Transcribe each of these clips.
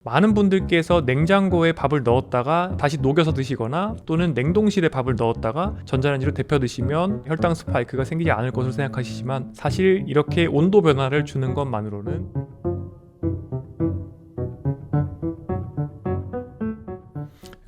많은 분들께서 냉장고에 밥을 넣었다가 다시 녹여서 드시거나 또는 냉동실에 밥을 넣었다가 전자레인지로 데펴 드시면 혈당 스파이크가 생기지 않을 것으로 생각하시지만, 사실 이렇게 온도 변화를 주는 것만으로는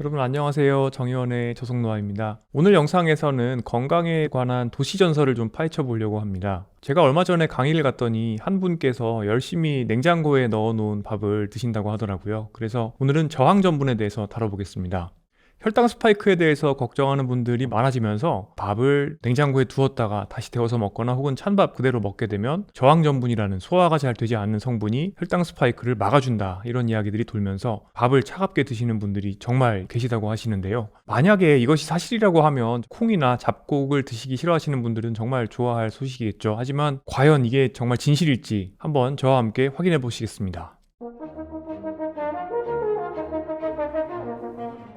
여러분 안녕하세요. 정의원의 저속노아입니다. 오늘 영상에서는 건강에 관한 도시전설을 좀 파헤쳐 보려고 합니다. 제가 얼마 전에 강의를 갔더니 한 분께서 열심히 냉장고에 넣어놓은 밥을 드신다고 하더라고요. 그래서 오늘은 저항전분에 대해서 다뤄보겠습니다. 혈당 스파이크에 대해서 걱정하는 분들이 많아지면서 밥을 냉장고에 두었다가 다시 데워서 먹거나 혹은 찬밥 그대로 먹게 되면 저항전분이라는 소화가 잘 되지 않는 성분이 혈당 스파이크를 막아준다, 이런 이야기들이 돌면서 밥을 차갑게 드시는 분들이 정말 계시다고 하시는데요. 만약에 이것이 사실이라고 하면 콩이나 잡곡을 드시기 싫어하시는 분들은 정말 좋아할 소식이겠죠. 하지만 과연 이게 정말 진실일지 한번 저와 함께 확인해 보시겠습니다.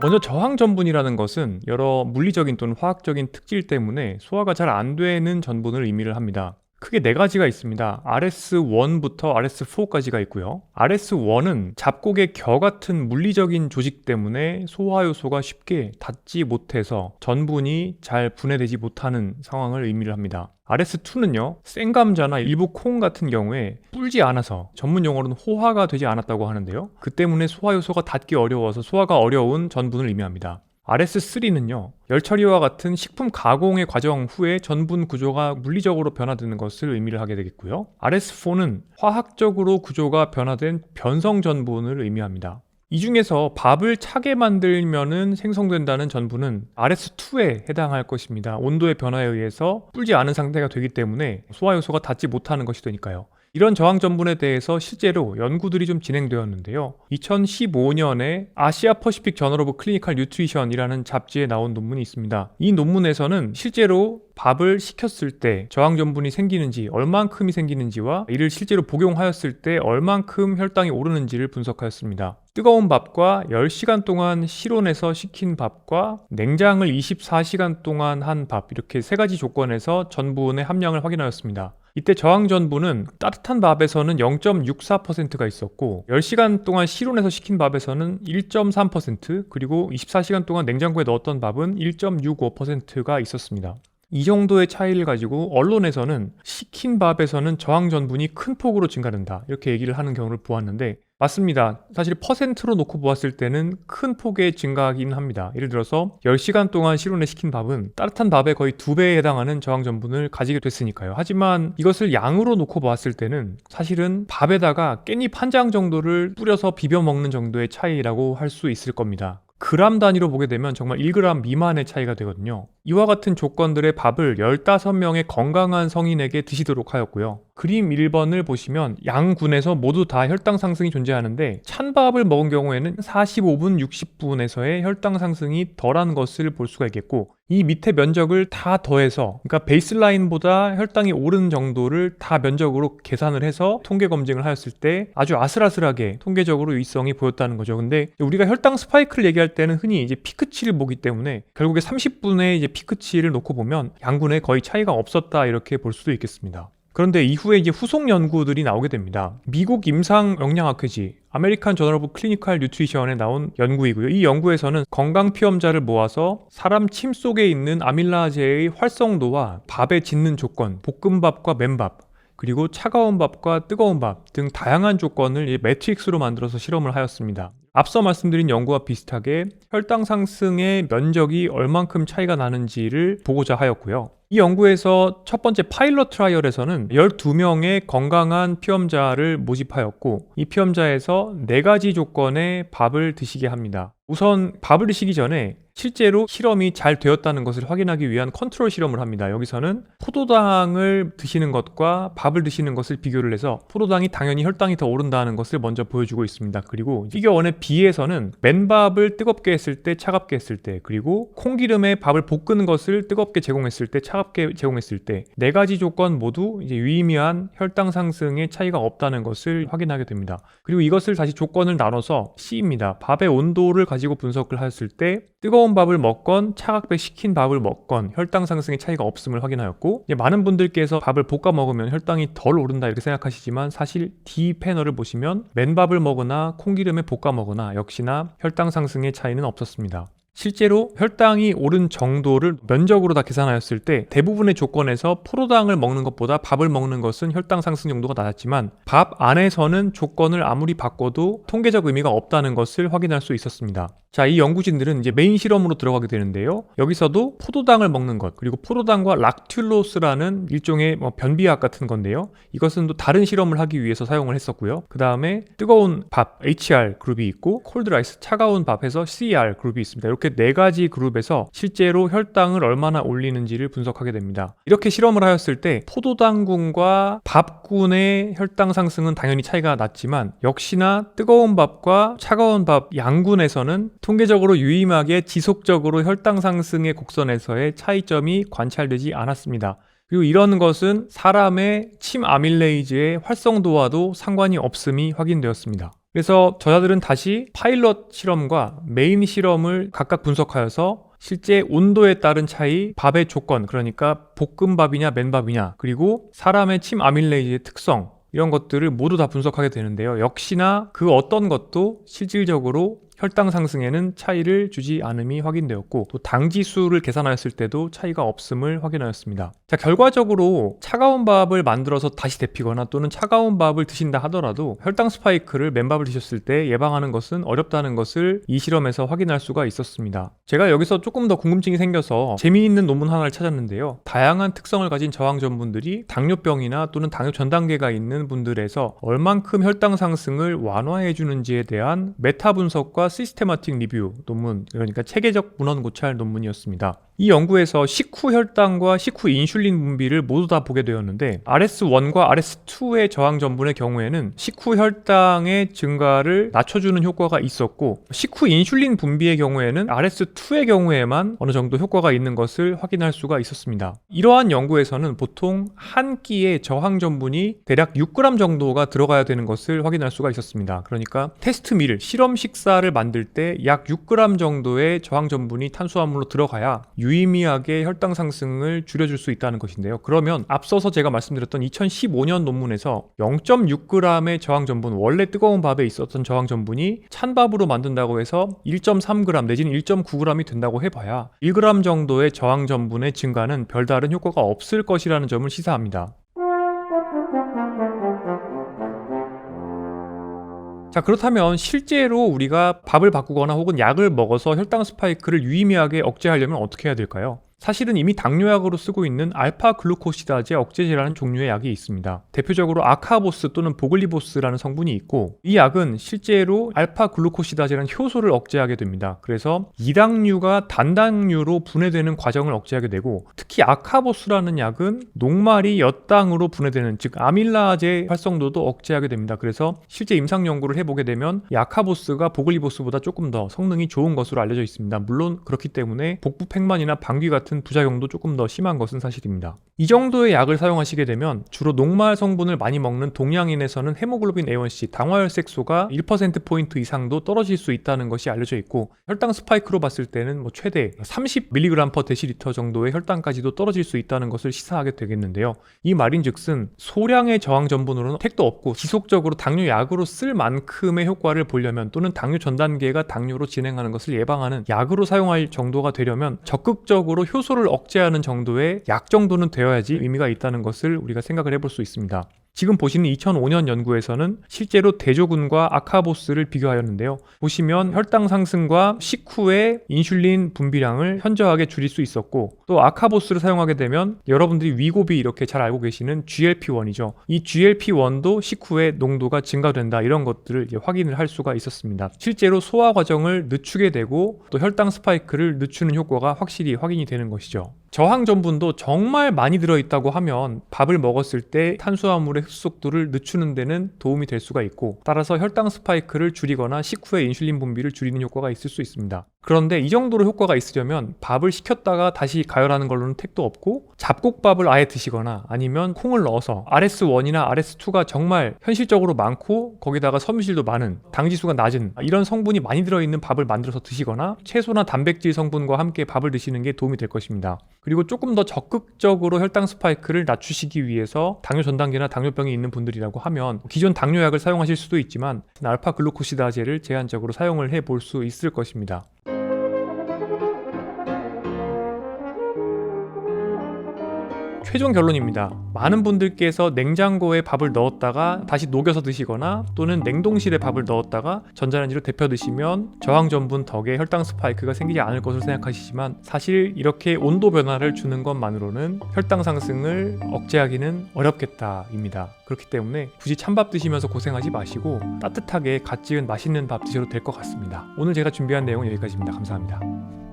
먼저 저항전분이라는 것은 여러 물리적인 또는 화학적인 특질 때문에 소화가 잘 안 되는 전분을 의미를 합니다. 크게 네 가지가 있습니다. RS1부터 RS4까지가 있고요. RS1은 잡곡의 겨 같은 물리적인 조직 때문에 소화효소가 쉽게 닿지 못해서 전분이 잘 분해되지 못하는 상황을 의미를 합니다. RS2는요, 생감자나 일부 콩 같은 경우에 불지 않아서 전문 용어로는 호화가 되지 않았다고 하는데요. 그 때문에 소화효소가 닿기 어려워서 소화가 어려운 전분을 의미합니다. RS3는요, 열 처리와 같은 식품 가공의 과정 후에 전분 구조가 물리적으로 변화되는 것을 의미를 하게 되겠고요. RS4는 화학적으로 구조가 변화된 변성 전분을 의미합니다. 이 중에서 밥을 차게 만들면은 생성된다는 전분은 RS2에 해당할 것입니다. 온도의 변화에 의해서 불지 않은 상태가 되기 때문에 소화효소가 닿지 못하는 것이 되니까요. 이런 저항 전분에 대해서 실제로 연구들이 좀 진행되었는데요. 2015년에 아시아 퍼시픽 저널 오브 클리니컬 뉴트리션이라는 잡지에 나온 논문이 있습니다. 이 논문에서는 실제로 밥을 식혔을 때 저항 전분이 생기는지, 얼만큼이 생기는지와 이를 실제로 복용하였을 때 얼만큼 혈당이 오르는지를 분석하였습니다. 뜨거운 밥과 10시간 동안 실온에서 식힌 밥과 냉장을 24시간 동안 한 밥, 이렇게 세 가지 조건에서 전분의 함량을 확인하였습니다. 이때 저항 전분은 따뜻한 밥에서는 0.64%가 있었고 10시간 동안 실온에서 식힌 밥에서는 1.3%, 그리고 24시간 동안 냉장고에 넣었던 밥은 1.65%가 있었습니다. 이 정도의 차이를 가지고 언론에서는 식힌 밥에서는 저항 전분이 큰 폭으로 증가된다, 이렇게 얘기를 하는 경우를 보았는데, 맞습니다. 사실 퍼센트로 놓고 보았을 때는 큰 폭의 증가이긴 합니다. 예를 들어서 10시간 동안 실온에 식힌 밥은 따뜻한 밥의 거의 2배에 해당하는 저항 전분을 가지게 됐으니까요. 하지만 이것을 양으로 놓고 보았을 때는 사실은 밥에다가 깻잎 한 장 정도를 뿌려서 비벼 먹는 정도의 차이라고 할 수 있을 겁니다. 그람 단위로 보게 되면 정말 1g 미만의 차이가 되거든요. 이와 같은 조건들의 밥을 15명의 건강한 성인에게 드시도록 하였고요. 그림 1번을 보시면 양군에서 모두 다 혈당 상승이 존재하는데, 찬밥을 먹은 경우에는 45분, 60분에서의 혈당 상승이 덜한 것을 볼 수가 있겠고, 이 밑에 면적을 다 더해서, 그러니까 베이스라인보다 혈당이 오른 정도를 다 면적으로 계산을 해서 통계 검증을 하였을 때 아주 아슬아슬하게 통계적으로 유의성이 보였다는 거죠. 근데 우리가 혈당 스파이크를 얘기할 때는 흔히 이제 피크치를 보기 때문에 결국에 30분의 이제 피크치를 놓고 보면 양군에 거의 차이가 없었다, 이렇게 볼 수도 있겠습니다. 그런데 이후에 이제 후속 연구들이 나오게 됩니다. 미국 임상영양학회지 아메리칸 저널 오브 클리니컬 뉴트리션에 나온 연구이고요. 이 연구에서는 건강 피험자를 모아서 사람 침 속에 있는 아밀라제의 활성도와 밥에 짓는 조건, 볶음밥과 맨밥, 그리고 차가운 밥과 뜨거운 밥 등 다양한 조건을 매트릭스로 만들어서 실험을 하였습니다. 앞서 말씀드린 연구와 비슷하게 혈당 상승의 면적이 얼만큼 차이가 나는지를 보고자 하였고요. 이 연구에서 첫 번째 파일럿 트라이얼에서는 12명의 건강한 피험자를 모집하였고, 이 피험자에서 4가지 조건의 밥을 드시게 합니다. 우선 밥을 드시기 전에 실제로 실험이 잘 되었다는 것을 확인하기 위한 컨트롤 실험을 합니다. 여기서는 포도당을 드시는 것과 밥을 드시는 것을 비교를 해서 포도당이 당연히 혈당이 더 오른다는 것을 먼저 보여주고 있습니다. 그리고 피겨 1의 B에서는 맨밥을 뜨겁게 했을 때, 차갑게 했을 때, 그리고 콩기름에 밥을 볶은 것을 뜨겁게 제공했을 때, 차갑게 제공했을 때, 네 가지 조건 모두 이제 유의미한 혈당 상승의 차이가 없다는 것을 확인하게 됩니다. 그리고 이것을 다시 조건을 나눠서 C입니다. 밥의 온도를 가지고 분석을 하였을 때 뜨거운 밥을 먹건 차갑게 식힌 밥을 먹건 혈당 상승의 차이가 없음을 확인하였고, 많은 분들께서 밥을 볶아 먹으면 혈당이 덜 오른다 이렇게 생각하시지만 사실 D 패널을 보시면 맨밥을 먹으나 콩기름에 볶아 먹으나 역시나 혈당 상승의 차이는 없었습니다. 실제로 혈당이 오른 정도를 면적으로 다 계산하였을 때 대부분의 조건에서 포도당을 먹는 것보다 밥을 먹는 것은 혈당 상승 정도가 낮았지만 밥 안에서는 조건을 아무리 바꿔도 통계적 의미가 없다는 것을 확인할 수 있었습니다. 자, 이 연구진들은 이제 메인 실험으로 들어가게 되는데요. 여기서도 포도당을 먹는 것, 그리고 포도당과 락툴로스라는 일종의 변비약 같은 건데요. 이것은 또 다른 실험을 하기 위해서 사용을 했었고요. 그 다음에 뜨거운 밥 HR 그룹이 있고 콜드 라이스 차가운 밥에서 CR 그룹이 있습니다. 이렇게 네 가지 그룹에서 실제로 혈당을 얼마나 올리는지를 분석하게 됩니다. 이렇게 실험을 하였을 때 포도당군과 밥군의 혈당 상승은 당연히 차이가 났지만 역시나 뜨거운 밥과 차가운 밥 양군에서는 통계적으로 유의미하게 지속적으로 혈당 상승의 곡선에서의 차이점이 관찰되지 않았습니다. 그리고 이런 것은 사람의 침 아밀레이즈의 활성도와도 상관이 없음이 확인되었습니다. 그래서 저자들은 다시 파일럿 실험과 메인 실험을 각각 분석하여서 실제 온도에 따른 차이, 밥의 조건, 그러니까 볶음밥이냐 맨밥이냐, 그리고 사람의 침 아밀레이즈의 특성, 이런 것들을 모두 다 분석하게 되는데요. 역시나 그 어떤 것도 실질적으로 혈당 상승에는 차이를 주지 않음이 확인되었고 또 당지수를 계산하였을 때도 차이가 없음을 확인하였습니다. 자, 결과적으로 차가운 밥을 만들어서 다시 데피거나 또는 차가운 밥을 드신다 하더라도 혈당 스파이크를 맨밥을 드셨을 때 예방하는 것은 어렵다는 것을 이 실험에서 확인할 수가 있었습니다. 제가 여기서 조금 더 궁금증이 생겨서 재미있는 논문 하나를 찾았는데요. 다양한 특성을 가진 저항 전분들이 당뇨병이나 또는 당뇨 전 단계가 있는 분들에서 얼만큼 혈당 상승을 완화해 주는지에 대한 메타 분석과 시스테마틱 리뷰 논문, 그러니까 체계적 문헌 고찰 논문이었습니다. 이 연구에서 식후 혈당과 식후 인슐린 분비를 모두 다 보게 되었는데 RS1과 RS2의 저항 전분의 경우에는 식후 혈당의 증가를 낮춰주는 효과가 있었고 식후 인슐린 분비의 경우에는 RS2의 경우에만 어느 정도 효과가 있는 것을 확인할 수가 있었습니다. 이러한 연구에서는 보통 한 끼의 저항 전분이 대략 6g 정도가 들어가야 되는 것을 확인할 수가 있었습니다. 그러니까 테스트 밀, 실험 식사를 만들 때 약 6g 정도의 저항 전분이 탄수화물로 들어가야 유의미하게 혈당 상승을 줄여줄 수 있다는 것인데요. 그러면 앞서서 제가 말씀드렸던 2015년 논문에서 0.6g의 저항 전분, 원래 뜨거운 밥에 있었던 저항 전분이 찬밥으로 만든다고 해서 1.3g 내지는 1.9g이 된다고 해봐야 1g 정도의 저항 전분의 증가는 별다른 효과가 없을 것이라는 점을 시사합니다. 자, 그렇다면 실제로 우리가 밥을 바꾸거나 혹은 약을 먹어서 혈당 스파이크를 유의미하게 억제하려면 어떻게 해야 될까요? 사실은 이미 당뇨약으로 쓰고 있는 알파 글루코시다제 억제제라는 종류의 약이 있습니다. 대표적으로 아카보스 또는 보글리보스라는 성분이 있고 이 약은 실제로 알파 글루코시다제라는 효소를 억제하게 됩니다. 그래서 이당류가 단당류로 분해되는 과정을 억제하게 되고 특히 아카보스라는 약은 녹말이 엿당으로 분해되는 즉 아밀라제 활성도도 억제하게 됩니다. 그래서 실제 임상 연구를 해보게 되면 이 아카보스가 보글리보스보다 조금 더 성능이 좋은 것으로 알려져 있습니다. 물론 그렇기 때문에 복부 팽만이나 방귀 같은 부작용도 조금 더 심한 것은 사실입니다. 이 정도의 약을 사용하시게 되면 주로 녹말 성분을 많이 먹는 동양인에서는 헤모글로빈 A1C, 당화혈색소가 1%포인트 이상도 떨어질 수 있다는 것이 알려져 있고 혈당 스파이크로 봤을 때는 최대 30mg/dL 정도의 혈당까지도 떨어질 수 있다는 것을 시사하게 되겠는데요. 이 말인즉슨 소량의 저항 전분으로는 택도 없고 지속적으로 당뇨약으로 쓸 만큼의 효과를 보려면 또는 당뇨 전 단계가 당뇨로 진행하는 것을 예방하는 약으로 사용할 정도가 되려면 적극적으로 효소를 억제하는 정도의 약 정도는 되어야지 의미가 있다는 것을 우리가 생각을 해볼 수 있습니다. 지금 보시는 2005년 연구에서는 실제로 대조군과 아카보스를 비교하였는데요. 보시면 혈당 상승과 식후의 인슐린 분비량을 현저하게 줄일 수 있었고 또 아카보스를 사용하게 되면 여러분들이 위고비 이렇게 잘 알고 계시는 GLP-1이죠. 이 GLP-1도 식후의 농도가 증가된다 이런 것들을 확인을 할 수가 있었습니다. 실제로 소화 과정을 늦추게 되고 또 혈당 스파이크를 늦추는 효과가 확실히 확인이 되는 것이죠. 저항 전분도 정말 많이 들어있다고 하면 밥을 먹었을 때 탄수화물의 흡수속도를 늦추는 데는 도움이 될 수가 있고, 따라서 혈당 스파이크를 줄이거나 식후에 인슐린 분비를 줄이는 효과가 있을 수 있습니다. 그런데 이 정도로 효과가 있으려면 밥을 식혔다가 다시 가열하는 걸로는 택도 없고, 잡곡밥을 아예 드시거나 아니면 콩을 넣어서 RS1이나 RS2가 정말 현실적으로 많고 거기다가 섬유질도 많은, 당지수가 낮은 이런 성분이 많이 들어있는 밥을 만들어서 드시거나 채소나 단백질 성분과 함께 밥을 드시는 게 도움이 될 것입니다. 그리고 조금 더 적극적으로 혈당 스파이크를 낮추시기 위해서 당뇨 전 단계나 당뇨병이 있는 분들이라고 하면 기존 당뇨약을 사용하실 수도 있지만 알파 글루코시다제를 제한적으로 사용을 해 볼 수 있을 것입니다. 최종 결론입니다. 많은 분들께서 냉장고에 밥을 넣었다가 다시 녹여서 드시거나 또는 냉동실에 밥을 넣었다가 전자레인지로 데펴 드시면 저항 전분 덕에 혈당 스파이크가 생기지 않을 것으로 생각하시지만, 사실 이렇게 온도 변화를 주는 것만으로는 혈당 상승을 억제하기는 어렵겠다입니다. 그렇기 때문에 굳이 찬밥 드시면서 고생하지 마시고 따뜻하게 갓 지은 맛있는 밥 드셔도 될 것 같습니다. 오늘 제가 준비한 내용은 여기까지입니다. 감사합니다.